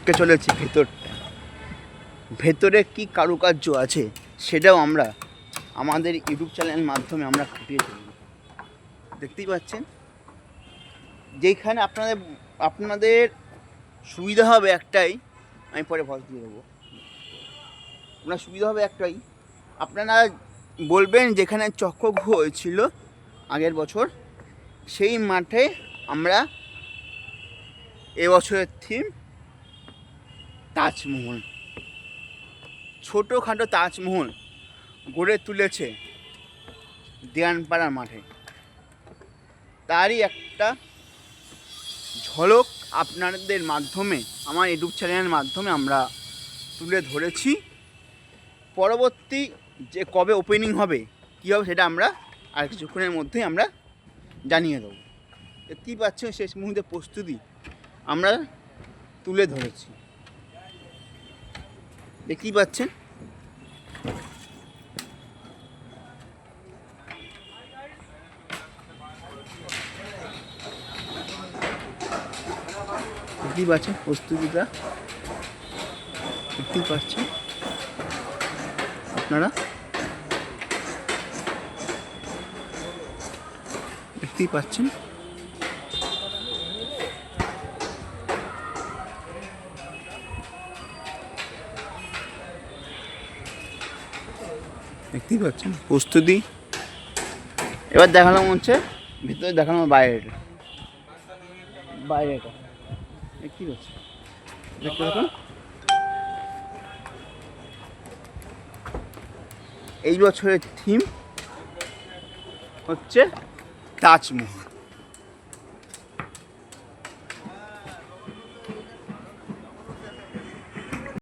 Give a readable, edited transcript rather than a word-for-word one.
দেখতে চলেছি ভেতরে কি কারুকার্য আছে সেটাও আমরা আমাদের ইউটিউব চ্যানেলের মাধ্যমে আমরা ফুটিয়ে তুলব। দেখতেই পাচ্ছেন যেখানে আপনাদের সুবিধা হবে একটাই, আমি পরে ভয়েস দিয়ে দেবো। আপনার সুবিধা হবে একটাই, আপনারা বলবেন যেখানে চক্রগ্রহ হয়েছিল আগের বছর সেই মাঠে আমরা এবছরের থিম তাজমহল, ছোটোখাটো তাজমহল গড়ে তুলেছে দেয়ানপাড়ার মাঠে। তারই একটা ঝলক আপনাদের মাধ্যমে, আমার ইউটিউব চ্যানেলের মাধ্যমে আমরা তুলে ধরেছি। পরবর্তী যে কবে ওপেনিং হবে কী হবে সেটা আমরা আর কিছুক্ষণের মধ্যেই আমরা জানিয়ে দেবো। দেখতেই পাচ্ছেন শেষ মুহূর্তে প্রস্তুতি আমরা তুলে ধরেছি। দেখতেই পাচ্ছেন প্রস্তুতিটা, দেখতেই পাচ্ছেন আপনারা, দেখতেই পাচ্ছেন। দেখতেই পাচ্ছেন প্রস্তুতি। এবার দেখালাম হচ্ছে ভিতরে, দেখানো বাইরেটা, দেখতেই পাচ্ছেন, দেখতে দেখুন। এই বছরের থিম হচ্ছে তাজমহল।